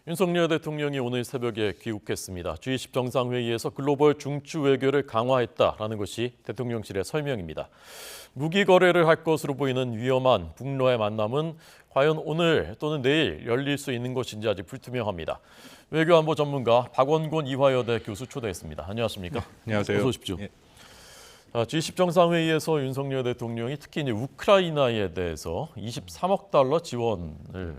윤석열 대통령이 오늘 새벽에 귀국했습니다. G20 정상회의에서 글로벌 중추 외교를 강화했다라는 것이 대통령실의 설명입니다. 무기 거래를 할 것으로 보이는 위험한 북러의 만남은 과연 오늘 또는 내일 열릴 수 있는 것인지 아직 불투명합니다. 외교안보 전문가 박원곤 이화여대 교수 초대했습니다. 안녕하십니까? 안녕하세요. 어서 오십시오. G20 정상회의에서 윤석열 대통령이 특히 이제 우크라이나에 대해서 23억 달러 지원을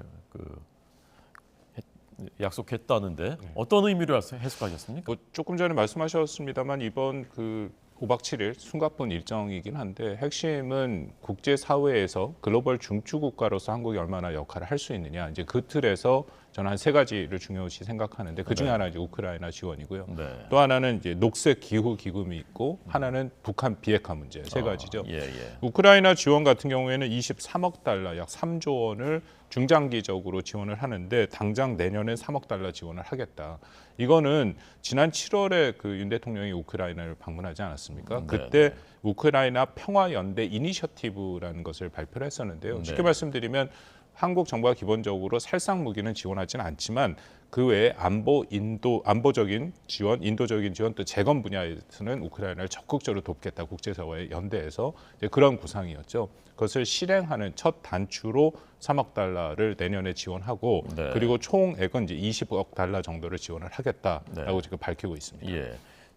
약속했다는데 어떤 의미로 해석하셨습니까? 조금 전에 말씀하셨습니다만 이번 5박 7일 숨가쁜 일정이긴 한데 핵심은 국제사회에서 글로벌 중추 국가로서 한국이 얼마나 역할을 할 수 있느냐, 이제 그 틀에서 저는 한 세 가지를 중요시 생각하는데 그 중에 하나 이제 우크라이나 지원이고요. 또 하나는 이제 녹색 기후 기금이 있고 하나는 북한 비핵화 문제, 세 가지죠. 우크라이나 지원 같은 경우에는 23억 달러, 약 3조 원을 중장기적으로 지원을 하는데 당장 내년에 3억 달러 지원을 하겠다. 이거는 지난 7월에 윤 대통령이 우크라이나를 방문하지 않았습니까? 그때 우크라이나 평화연대 이니셔티브라는 것을 발표를 했었는데요. 쉽게 말씀드리면 한국 정부가 기본적으로 살상 무기는 지원하지는 않지만 그 외에 안보적인 지원, 인도적인 지원, 또 재건 분야에서는 우크라이나를 적극적으로 돕겠다. 국제사회의 연대에서 이제 그런 구상이었죠. 그것을 실행하는 첫 단추로 3억 달러를 내년에 지원하고 그리고 총액은 이제 20억 달러 정도를 지원을 하겠다라고 지금 밝히고 있습니다.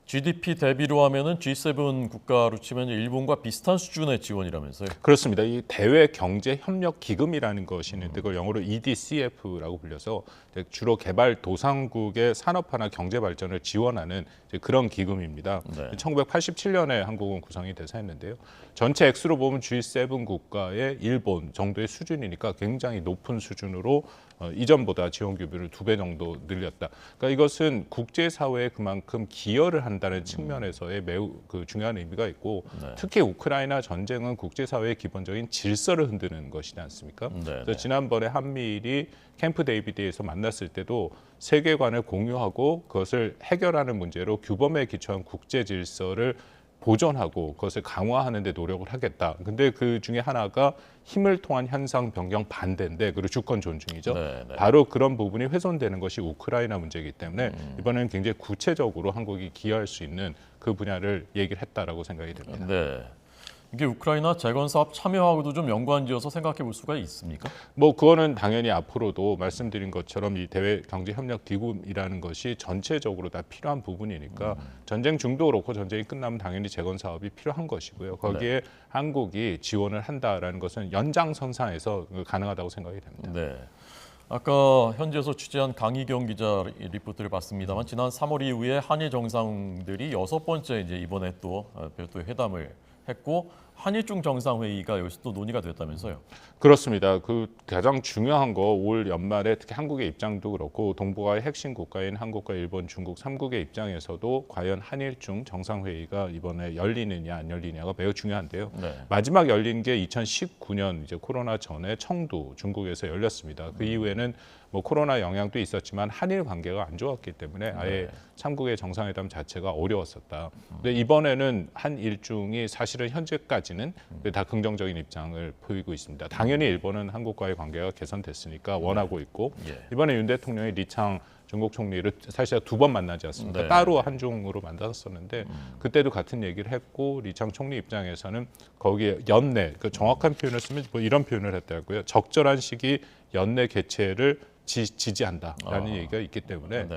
GDP 대비로 하면은 G7 국가로 치면 일본과 비슷한 수준의 지원이라면서요? 그렇습니다. 이 대외 경제 협력 기금이라는 것이 있는데 그걸 영어로 EDCF라고 불려서 주로 개발도상국의 산업화나 경제 발전을 지원하는 그런 기금입니다. 1987년에 한국은 구성이 돼서 했는데요. 전체 액수로 보면 G7 국가의 일본 정도의 수준이니까 굉장히 높은 수준으로 이전보다 지원 규모를 2배 정도 늘렸다. 그러니까 이것은 국제사회에 그만큼 기여를 한다는 측면에서의 매우 중요한 의미가 있고 특히 우크라이나 전쟁은 국제사회의 기본적인 질서를 흔드는 것이지 않습니까? 그래서 지난번에 한미일이 캠프 데이비드에서 만났을 때도 세계관을 공유하고 그것을 해결하는 문제로 규범에 기초한 국제 질서를 보존하고 그것을 강화하는 데 노력을 하겠다. 근데 그 중에 하나가 힘을 통한 현상 변경 반대인데 그리고 주권 존중이죠. 바로 그런 부분이 훼손되는 것이 우크라이나 문제이기 때문에 이번에는 굉장히 구체적으로 한국이 기여할 수 있는 그 분야를 얘기를 했다라고 생각이 듭니다. 이게 우크라이나 재건 사업 참여하고도 좀 연관지어서 생각해 볼 수가 있습니까? 그거는 당연히 앞으로도 말씀드린 것처럼 이 대외 경제 협력 기금이라는 것이 전체적으로 다 필요한 부분이니까 전쟁 중도 그렇고 전쟁이 끝나면 당연히 재건 사업이 필요한 것이고요. 거기에 한국이 지원을 한다라는 것은 연장선상에서 가능하다고 생각이 됩니다. 아까 현지에서 취재한 강희경 기자 리포트를 봤습니다만 지난 3월 이후에 한일 정상들이 6번째 이제 이번에 또 별도의 회담을 했고 한일중 정상회의가 여기서 또 논의가 됐다면서요? 그렇습니다. 가장 중요한 거 올 연말에 특히 한국의 입장도 그렇고 동북아의 핵심 국가인 한국과 일본, 중국 3국의 입장에서도 과연 한일중 정상회의가 이번에 열리느냐 안 열리느냐가 매우 중요한데요. 마지막 열린 게 2019년 이제 코로나 전에 청두 중국에서 열렸습니다. 그 이후에는 코로나 영향도 있었지만 한일 관계가 안 좋았기 때문에 아예 3국의 정상회담 자체가 어려웠었다. 근데 이번에는 한일중이 사실은 현재까지는 다 긍정적인 입장을 보이고 있습니다. 당연히 일본은 한국과의 관계가 개선됐으니까 원하고 있고 이번에 윤 대통령이 리창 중국 총리를 사실 2번 만나지 않습니까? 따로 한중으로 만났었는데 그때도 같은 얘기를 했고 리창 총리 입장에서는 거기에 연내, 정확한 표현을 쓰면 이런 표현을 했다고요. 적절한 시기 연내 개최를 지지한다라는 얘기가 있기 때문에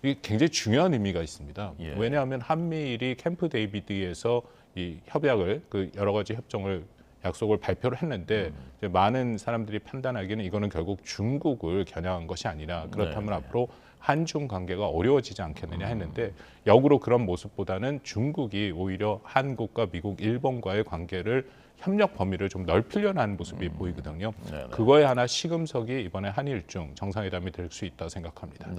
이게 굉장히 중요한 의미가 있습니다. 왜냐하면 한미일이 캠프 데이비드에서 이 협약을 여러 가지 협정을 약속을 발표를 했는데 이제 많은 사람들이 판단하기에는 이거는 결국 중국을 겨냥한 것이 아니라 그렇다면 앞으로 한중 관계가 어려워지지 않겠느냐 했는데 역으로 그런 모습보다는 중국이 오히려 한국과 미국, 일본과의 관계를 협력 범위를 좀 넓히려는 하는 모습이 보이거든요. 그거에 하나 시금석이 이번에 한일중 정상회담이 될 수 있다 생각합니다.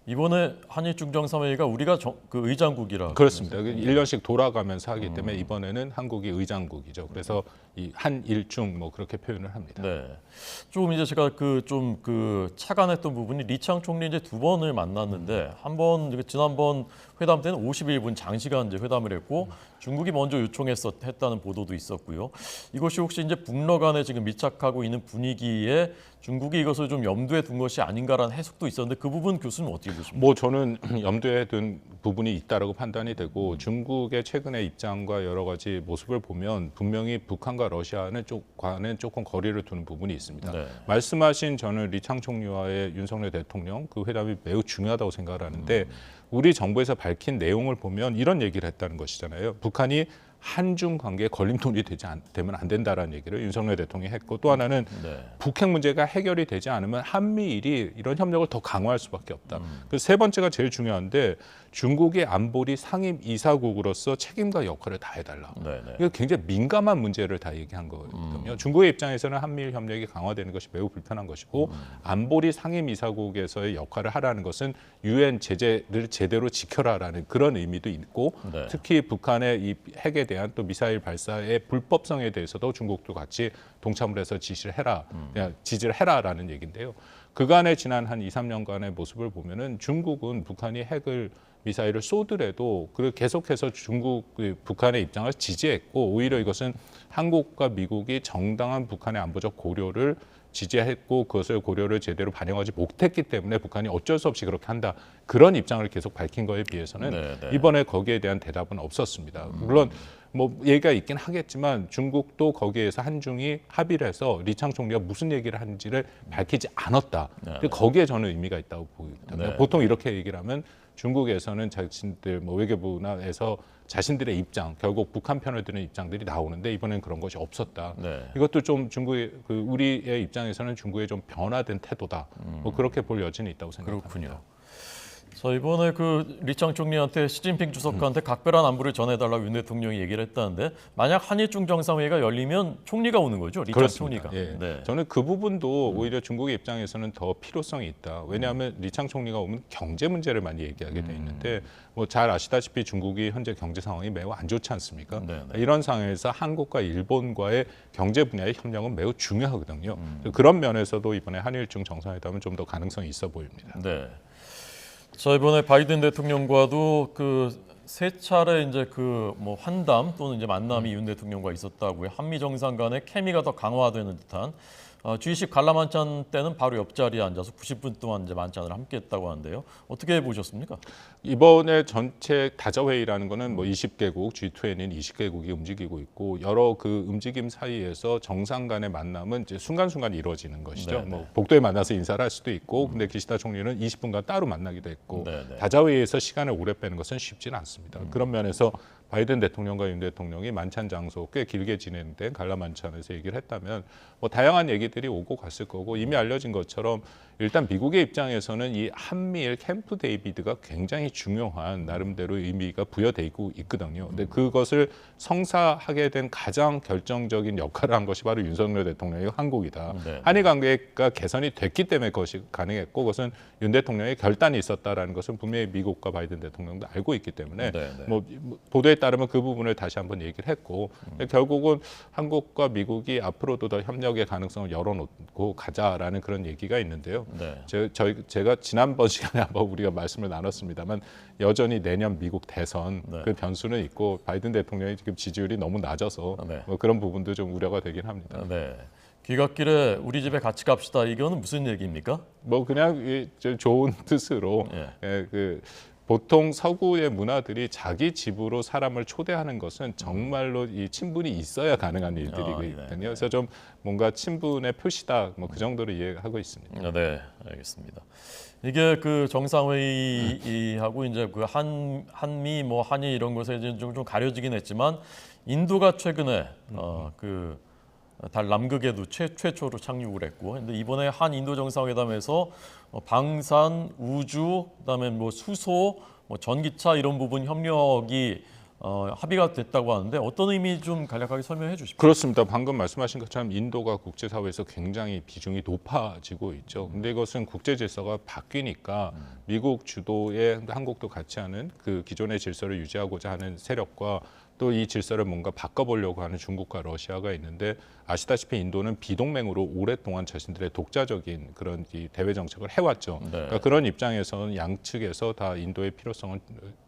이번에 한일중 정상회의가 우리가 의장국이라 그렇습니다. 1년씩 돌아가면서 하기 때문에 이번에는 한국이 의장국이죠. 그래서 이 한일중 뭐 그렇게 표현을 합니다. 네. 조금 이제 제가 착안했던 부분이 리창 총리 이제 두 번을 만났는데 한 번 지난번 회담 때는 51분 장시간 이제 회담을 했고 중국이 먼저 했다는 보도도 있었고요. 이것이 혹시 이제 북러 간에 지금 밀착하고 있는 분위기에 중국이 이것을 좀 염두에 둔 것이 아닌가라는 해석도 있었는데 그 부분 교수님 어떻게 보십니까? 뭐 저는 염두에 둔 부분이 있다라고 판단이 되고 중국의 최근의 입장과 여러 가지 모습을 보면 분명히 북한과 러시아는 과는 조금 거리를 두는 부분이 있습니다. 네. 말씀하신 저는 리창 총리와의 윤석열 대통령 그 회담이 매우 중요하다고 생각을 하는데 우리 정부에서 밝힌 내용을 보면 이런 얘기를 했다는 것이잖아요. 북한이 한중 관계에 걸림돌이 되면 안 된다라는 얘기를 윤석열 대통령이 했고 또 하나는 네. 북핵 문제가 해결이 되지 않으면 한미일이 이런 협력을 더 강화할 수밖에 없다. 그래서 세 번째가 제일 중요한데 중국의 안보리 상임 이사국으로서 책임과 역할을 다해달라. 네, 네. 이거 굉장히 민감한 문제를 다 얘기한 거거든요. 중국의 입장에서는 한미일 협력이 강화되는 것이 매우 불편한 것이고 안보리 상임 이사국에서의 역할을 하라는 것은 유엔 제재를 제대로 지켜라라는 그런 의미도 있고 네. 특히 북한의 이 핵에 대한 또 미사일 발사의 불법성에 대해서도 중국도 같이 동참을 해서 지시를 해라, 지지를 해라라는 얘기인데요. 그간의 지난 한 2, 3년간의 모습을 보면은 중국은 북한이 미사일을 쏘더라도 계속해서 북한의 입장을 지지했고 오히려 이것은 한국과 미국이 정당한 북한의 안보적 고려를 지지했고 그것을 고려를 제대로 반영하지 못했기 때문에 북한이 어쩔 수 없이 그렇게 한다. 그런 입장을 계속 밝힌 거에 비해서는 네, 네. 이번에 거기에 대한 대답은 없었습니다. 물론 뭐 얘기가 있긴 하겠지만 중국도 거기에서 한중이 합의를 해서 리창 총리가 무슨 얘기를 하는지를 밝히지 않았다. 네, 근데 거기에 저는 의미가 있다고 보거든요. 네. 보통 이렇게 얘기를 하면 중국에서는 자신들 외교부나에서 자신들의 입장, 결국 북한 편을 드는 입장들이 나오는데 이번엔 그런 것이 없었다. 네. 이것도 좀 중국의 우리의 입장에서는 중국의 좀 변화된 태도다. 뭐 그렇게 볼 여지는 있다고 생각합니다. 그렇군요. 자, 이번에 리창 총리한테 시진핑 주석한테 각별한 안부를 전해달라고 윤 대통령이 얘기를 했다는데 만약 한일중 정상회의가 열리면 총리가 오는 거죠? 리창 그렇습니다. 총리가. 예. 네. 저는 그 부분도 오히려 중국의 입장에서는 더 필요성이 있다. 왜냐하면 리창 총리가 오면 경제 문제를 많이 얘기하게 돼 있는데 뭐 잘 아시다시피 중국이 현재 경제 상황이 매우 안 좋지 않습니까? 네, 네. 이런 상황에서 한국과 일본과의 경제 분야의 협력은 매우 중요하거든요. 그런 면에서도 이번에 한일중 정상회담은 좀 더 가능성이 있어 보입니다. 네. 자, 이번에 바이든 대통령과도 세 차례 이제 뭐 환담 또는 이제 만남이 윤 대통령과 있었다고요. 한미 정상 간의 케미가 더 강화되는 듯한 G20 관람 만찬 때는 바로 옆자리에 앉아서 90분 동안 이제 만찬을 함께했다고 하는데요. 어떻게 보셨습니까? 이번에 전체 다자회의라는 거는 뭐 20개국, G20인 20개국이 움직이고 있고 여러 그 움직임 사이에서 정상 간의 만남은 이제 순간순간 이루어지는 것이죠. 네네. 뭐 복도에 만나서 인사를 할 수도 있고 근데 기시다 총리는 20분간 따로 만나기도 했고 네네. 다자회의에서 시간을 오래 빼는 것은 쉽지는 않습니다. 그런 면에서 바이든 대통령과 윤 대통령이 만찬 장소 꽤 길게 진행된 관람 만찬에서 얘기를 했다면 뭐 다양한 얘기들이 오고 갔을 거고 이미 알려진 것처럼 일단 미국의 입장에서는 이 한미일 캠프 데이비드가 굉장히 중요한 나름대로 의미가 부여돼 있거든요. 근데 그것을 성사하게 된 가장 결정적인 역할을 한 것이 바로 윤석열 대통령의 한국이다. 네. 한일 관계가 개선이 됐기 때문에 그것이 가능했고 그것은 윤 대통령의 결단이 있었다라는 것은 분명히 미국과 바이든 대통령도 알고 있기 때문에 네, 네. 뭐 보도에 따르면 그 부분을 다시 한번 얘기를 했고 결국은 한국과 미국이 앞으로도 더 협력의 가능성을 열어놓고 가자라는 그런 얘기가 있는데요. 네. 제가 지난번 시간에 한번 우리가 말씀을 나눴습니다만 여전히 내년 미국 대선 네. 그 변수는 있고 바이든 대통령이 지금 지지율이 너무 낮아서 네. 뭐 그런 부분도 좀 우려가 되긴 합니다. 네. 귀갓길에 우리 집에 같이 갑시다. 이거는 무슨 얘기입니까? 뭐 그냥 좋은 뜻으로 보통 서구의 문화들이 자기 집으로 사람을 초대하는 것은 정말로 이 친분이 있어야 가능한 일들이거든요. 네. 그래서 좀 뭔가 친분의 표시다 뭐 그 정도로 이해하고 있습니다. 네, 알겠습니다. 이게 정상회의하고 이제 한미 뭐 한일 이런 것에 이제 좀 가려지긴 했지만 인도가 최근에 달 남극에도 최초로 착륙을 했고, 근데 이번에 한 인도 정상회담에서 방산, 우주, 그다음에 뭐 수소, 뭐 전기차 이런 부분 협력이 합의가 됐다고 하는데 어떤 의미 좀 간략하게 설명해 주십시오. 그렇습니다. 방금 말씀하신 것처럼 인도가 국제사회에서 굉장히 비중이 높아지고 있죠. 근데 이것은 국제 질서가 바뀌니까 미국 주도의 한국도 같이 하는 그 기존의 질서를 유지하고자 하는 세력과 또 이 질서를 뭔가 바꿔보려고 하는 중국과 러시아가 있는데 아시다시피 인도는 비동맹으로 오랫동안 자신들의 독자적인 그런 이 대외 정책을 해왔죠. 네. 그러니까 그런 입장에서는 양측에서 다 인도의 필요성은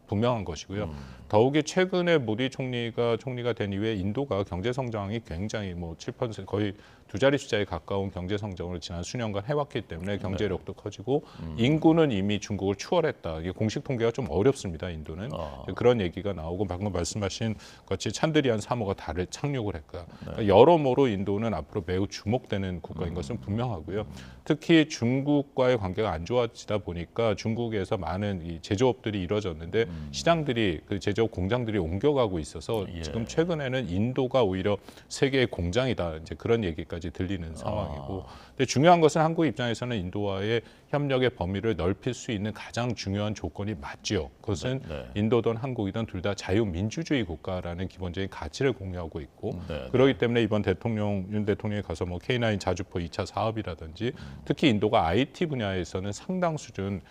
분명한 것이고요. 더욱이 최근에 모디 총리가 된 이후에 인도가 경제 성장이 굉장히 뭐 7% 거의 두 자리 숫자에 가까운 경제 성장을 지난 수년간 해왔기 때문에 경제력도 커지고 인구는 이미 중국을 추월했다. 이게 공식 통계가 좀 어렵습니다. 인도는 그런 얘기가 나오고 방금 말씀하신 같이 찬드리안 3호가 달에 착륙을 했다. 그러니까 여러모로 인도는 앞으로 매우 주목되는 국가인 것은 분명하고요. 특히 중국과의 관계가 안 좋아지다 보니까 중국에서 많은 이 제조업들이 이루어졌는데 시장들이 그 제조업 공장들이 옮겨가고 있어서 지금 최근에는 인도가 오히려 세계의 공장이다. 이제 그런 얘기까지 들리는 상황이고. 근데 중요한 것은 한국 입장에서는 인도와의 협력의 범위를 넓힐 수 있는 가장 중요한 조건이 맞지요. 그것은 인도든 한국이든 둘 다 자유민주주의 국가라는 기본적인 가치를 공유하고 있고 그렇기 때문에 이번 윤 대통령이 가서 뭐 K9 자주포 2차 사업이라든지 특히 인도가 IT 분야에서는 상당 수준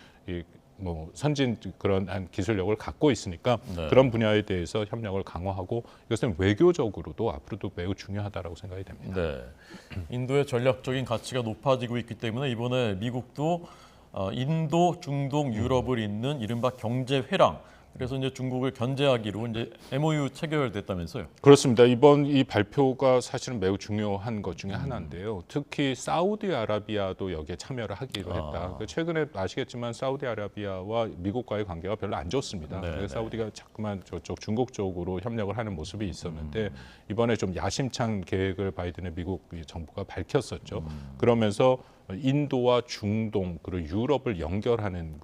뭐 선진 그런 기술력을 갖고 있으니까 그런 분야에 대해서 협력을 강화하고 이것은 외교적으로도 앞으로도 매우 중요하다라고 생각이 됩니다. 네. 인도의 전략적인 가치가 높아지고 있기 때문에 이번에 미국도 인도, 중동, 유럽을 잇는 이른바 경제 회랑 그래서 이제 중국을 견제하기로 이제 MOU 체결됐다면서요? 그렇습니다. 이번 이 발표가 사실은 매우 중요한 것 중에 하나인데요. 특히 사우디아라비아도 여기에 참여를 하기로 했다. 최근에 아시겠지만 사우디아라비아와 미국과의 관계가 별로 안 좋습니다. 그래서 사우디가 자꾸만 저쪽 중국 쪽으로 협력을 하는 모습이 있었는데 이번에 좀 야심찬 계획을 바이든의 미국 정부가 밝혔었죠. 그러면서 인도와 중동 그리고 유럽을 연결하는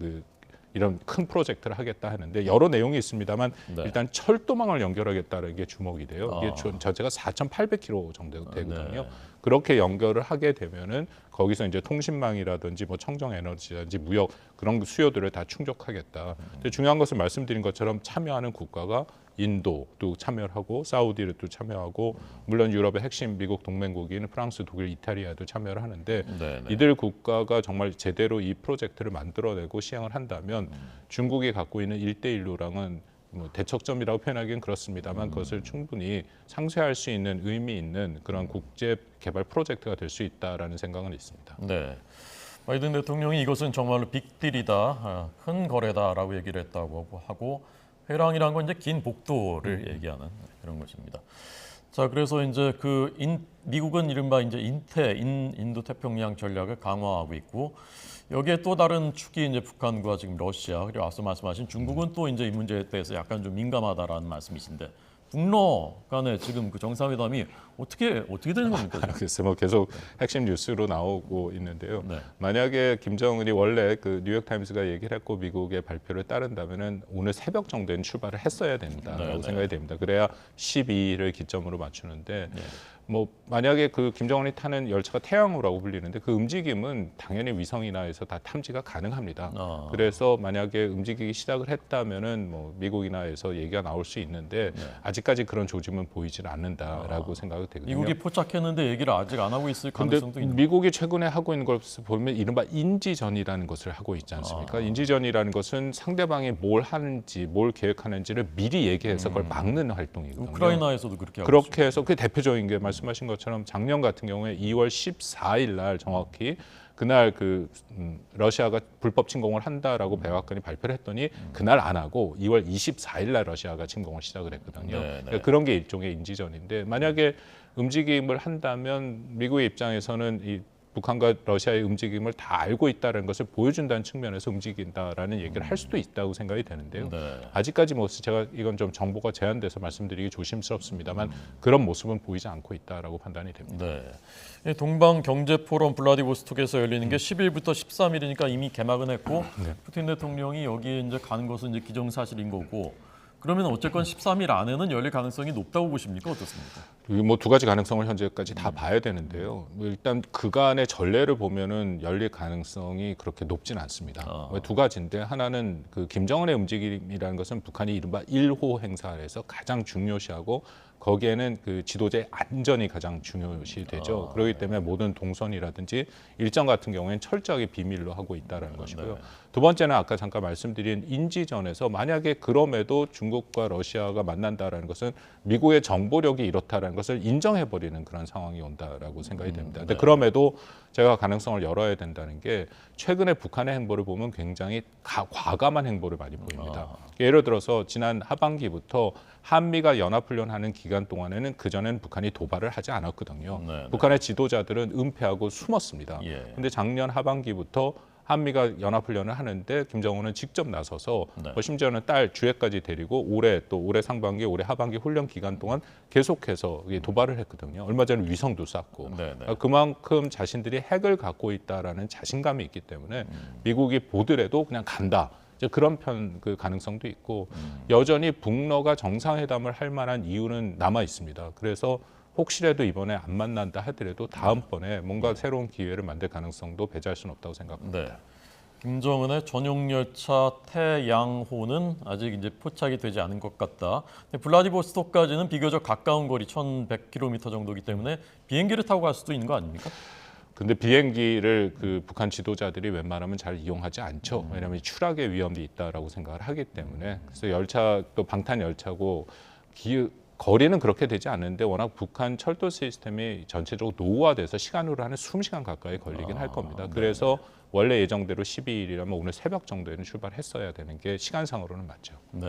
이런 큰 프로젝트를 하겠다 하는데 여러 내용이 있습니다만 일단 철도망을 연결하겠다는 게 주목이 돼요. 이게 전체가 4,800km 정도 되거든요. 그렇게 연결을 하게 되면은 거기서 이제 통신망이라든지 뭐 청정 에너지라든지 무역 그런 수요들을 다 충족하겠다. 근데 중요한 것을 말씀드린 것처럼 참여하는 국가가 인도도 참여를 하고 사우디도 참여하고 물론 유럽의 핵심 미국 동맹국인 프랑스, 독일, 이탈리아도 참여를 하는데 이들 국가가 정말 제대로 이 프로젝트를 만들어내고 시행을 한다면 중국이 갖고 있는 1대1로랑은 뭐 대척점이라고 표현하기는 그렇습니다만 그것을 충분히 상쇄할 수 있는 의미 있는 그런 국제 개발 프로젝트가 될 수 있다라는 생각은 있습니다. 네. 바이든 대통령이 이것은 정말로 빅딜이다, 큰 거래다라고 얘기를 했다고 하고 회랑이란 건 이제 긴 복도를 얘기하는 그런 것입니다. 자, 그래서 이제 미국은 이른바 이제 인도 태평양 전략을 강화하고 있고 여기에 또 다른 축이 이제 북한과 지금 러시아 그리고 앞서 말씀하신 중국은 또 이제 이 문제에 대해서 약간 좀 민감하다라는 말씀이신데 북러 간에 지금 그 정상회담이 어떻게 되는 겁니까? 글쎄 뭐 계속 핵심 뉴스로 나오고 있는데요. 만약에 김정은이 원래 그 뉴욕타임스가 얘기를 했고 미국의 발표를 따른다면은 오늘 새벽 정도에는 출발을 했어야 된다라고 생각이 됩니다. 그래야 12일을 기점으로 맞추는데 뭐 만약에 그 김정은이 타는 열차가 태양호라고 불리는데 그 움직임은 당연히 위성이나 해서 다 탐지가 가능합니다. 그래서 만약에 움직이기 시작을 했다면은 뭐 미국이나 해서 얘기가 나올 수 있는데 아직까지 그런 조짐은 보이질 않는다라고 생각이 되거든요. 미국이 포착했는데 얘기를 아직 안 하고 있을 가능성도 있는. 미국이 최근에 하고 있는 것을 보면 이른바 인지전이라는 것을 하고 있지 않습니까? 인지전이라는 것은 상대방이 뭘 하는지, 뭘 계획하는지를 미리 얘기해서 그걸 막는 활동이거든요. 우크라이나에서도 그렇게 하고 그렇게 해서 그 대표적인 게 말씀하신 것처럼 작년 같은 경우에 2월 14일 날 정확히 그날 러시아가 불법 침공을 한다라고 백악관이 발표를 했더니 그날 안 하고 2월 24일 날 러시아가 침공을 시작을 했거든요. 그러니까 그런 게 일종의 인지전인데 만약에 움직임을 한다면 미국의 입장에서는 이 북한과 러시아의 움직임을 다 알고 있다는 것을 보여준다는 측면에서 움직인다라는 얘기를 할 수도 있다고 생각이 되는데요. 아직까지 뭐 제가 이건 좀 정보가 제한돼서 말씀드리기 조심스럽습니다만 그런 모습은 보이지 않고 있다라고 판단이 됩니다. 네. 동방 경제 포럼 블라디보스톡에서 열리는 게 10일부터 13일이니까 이미 개막은 했고 푸틴 대통령이 여기에 이제 가는 것은 이제 기정사실인 거고. 그러면 어쨌건 13일 안에는 열릴 가능성이 높다고 보십니까? 어떻습니까? 뭐 두 가지 가능성을 현재까지 다 봐야 되는데요. 뭐 일단 그간의 전례를 보면은 열릴 가능성이 그렇게 높진 않습니다. 두 가지인데 하나는 그 김정은의 움직임이라는 것은 북한이 이른바 1호 행사에서 가장 중요시하고 거기에는 그 지도자의 안전이 가장 중요시 되죠. 그렇기 때문에 모든 동선이라든지 일정 같은 경우에는 철저하게 비밀로 하고 있다는 것이고요. 두 번째는 아까 잠깐 말씀드린 인지전에서 만약에 그럼에도 중국과 러시아가 만난다라는 것은 미국의 정보력이 이렇다라는 것을 인정해버리는 그런 상황이 온다라고 생각이 됩니다. 근데 그럼에도 제가 가능성을 열어야 된다는 게 최근에 북한의 행보를 보면 굉장히 과감한 행보를 많이 보입니다. 예를 들어서 지난 하반기부터 한미가 연합훈련하는 기간 동안에는 그전에는 북한이 도발을 하지 않았거든요. 북한의 지도자들은 은폐하고 숨었습니다. 근데 작년 하반기부터 한미가 연합훈련을 하는데 김정은은 직접 나서서 심지어는 딸 주혜까지 데리고 올해 상반기, 올해 하반기 훈련 기간 동안 계속해서 도발을 했거든요. 얼마 전에 위성도 쐈고 그만큼 자신들이 핵을 갖고 있다라는 자신감이 있기 때문에 미국이 보더라도 그냥 간다. 이제 그런 그 가능성도 있고 여전히 북러가 정상회담을 할 만한 이유는 남아 있습니다. 그래서 혹시라도 이번에 안 만난다 하더라도 다음번에 뭔가 새로운 기회를 만들 가능성도 배제할 수는 없다고 생각합니다. 네. 김정은의 전용 열차 태양호는 아직 이제 포착이 되지 않은 것 같다. 블라디보스토크까지는 비교적 가까운 거리 1,100km 정도이기 때문에 비행기를 타고 갈 수도 있는 거 아닙니까? 근데 비행기를 그 북한 지도자들이 웬만하면 잘 이용하지 않죠. 왜냐하면 추락의 위험이 있다라고 생각을 하기 때문에. 그래서 열차 또 방탄 열차고 거리는 그렇게 되지 않는데 워낙 북한 철도 시스템이 전체적으로 노후화돼서 시간으로 하는 20시간 가까이 걸리긴 할 겁니다. 그래서 원래 예정대로 12일이라면 오늘 새벽 정도에는 출발했어야 되는 게 시간상으로는 맞죠. 네.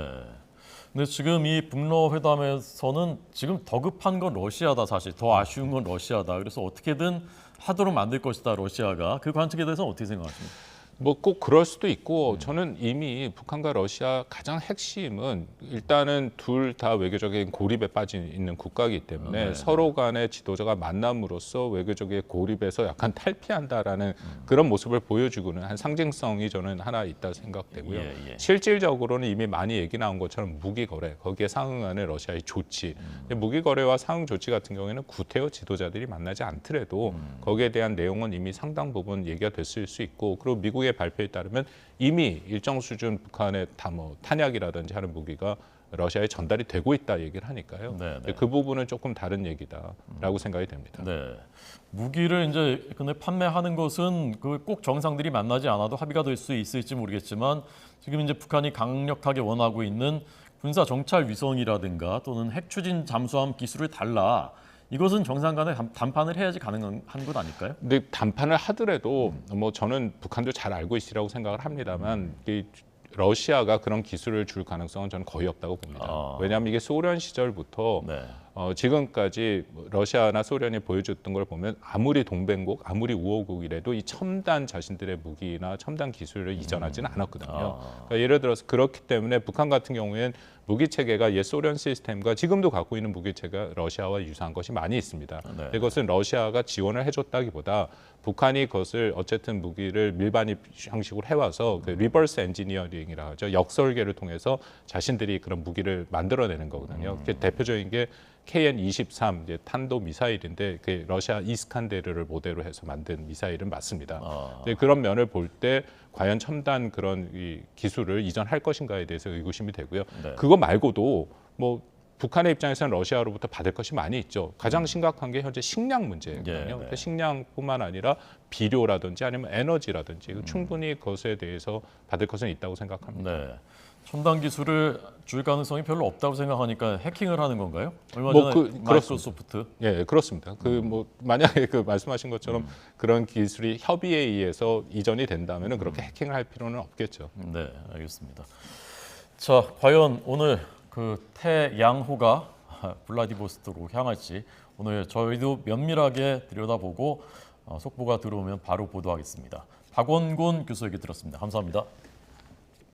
근데 지금 이 북러 회담에서는 지금 더 급한 건 러시아다. 사실 더 아쉬운 건 러시아다. 그래서 어떻게든 하도록 만들 것이다. 러시아가. 그 관측에 대해서는 어떻게 생각하십니까? 뭐 꼭 그럴 수도 있고 저는 이미 북한과 러시아 가장 핵심은 일단은 둘 다 외교적인 고립에 빠져 있는 국가이기 때문에 서로 간의 지도자가 만남으로써 외교적인 고립에서 약간 탈피한다라는 그런 모습을 보여주고는 한 상징성이 저는 하나 있다 생각되고요. 실질적으로는 이미 많이 얘기 나온 것처럼 무기 거래 거기에 상응하는 러시아의 조치 무기 거래와 상응 조치 같은 경우에는 구태여 지도자들이 만나지 않더라도 거기에 대한 내용은 이미 상당 부분 얘기가 됐을 수 있고 그리고 미국의 발표에 따르면 이미 일정 수준 북한의 탄약이라든지 하는 무기가 러시아에 전달이 되고 있다 얘기를 하니까요. 그 부분은 조금 다른 얘기다라고 생각이 됩니다. 네. 무기를 이제 근데 판매하는 것은 그 꼭 정상들이 만나지 않아도 합의가 될 수 있을지 모르겠지만 지금 이제 북한이 강력하게 원하고 있는 군사 정찰 위성이라든가 또는 핵 추진 잠수함 기술을 달라. 이것은 정상 간에 담판을 해야지 가능한 것 아닐까요? 근데 담판을 하더라도 뭐 저는 북한도 잘 알고 있으라고 생각을 합니다만 러시아가 그런 기술을 줄 가능성은 저는 거의 없다고 봅니다. 왜냐하면 이게 소련 시절부터 지금까지 러시아나 소련이 보여줬던 걸 보면 아무리 동맹국, 아무리 우호국이라도 이 첨단 자신들의 무기나 첨단 기술을 이전하지는 않았거든요. 그러니까 예를 들어서 그렇기 때문에 북한 같은 경우에는 무기 체계가 옛 소련 시스템과 지금도 갖고 있는 무기 체계가 러시아와 유사한 것이 많이 있습니다. 이것은 러시아가 지원을 해줬다기보다 북한이 그것을 어쨌든 무기를 밀반입 형식으로 해와서 그 리버스 엔지니어링이라 하죠. 역설계를 통해서 자신들이 그런 무기를 만들어내는 거거든요. 대표적인 게 KN-23 이제 탄도 미사일인데 그 러시아 이스칸데르를 모델로 해서 만든 미사일은 맞습니다. 근데 그런 면을 볼 때 과연 첨단 그런 이 기술을 이전할 것인가에 대해서 의구심이 되고요. 그거 말고도 뭐 북한의 입장에서는 러시아로부터 받을 것이 많이 있죠. 가장 심각한 게 현재 식량 문제거든요. 식량뿐만 아니라 비료라든지 아니면 에너지라든지 충분히 그것에 대해서 받을 것은 있다고 생각합니다. 첨단 기술을 줄 가능성이 별로 없다고 생각하니까 해킹을 하는 건가요? 얼마 전에 마이크로소프트. 예, 그렇습니다. 만약에 말씀하신 것처럼 그런 기술이 협의에 의해서 이전이 된다면은 그렇게 해킹을 할 필요는 없겠죠. 네, 알겠습니다. 자, 과연 오늘 그 태양호가 블라디보스토크로 향할지 오늘 저희도 면밀하게 들여다보고 속보가 들어오면 바로 보도하겠습니다. 박원곤 교수에게 들었습니다. 감사합니다.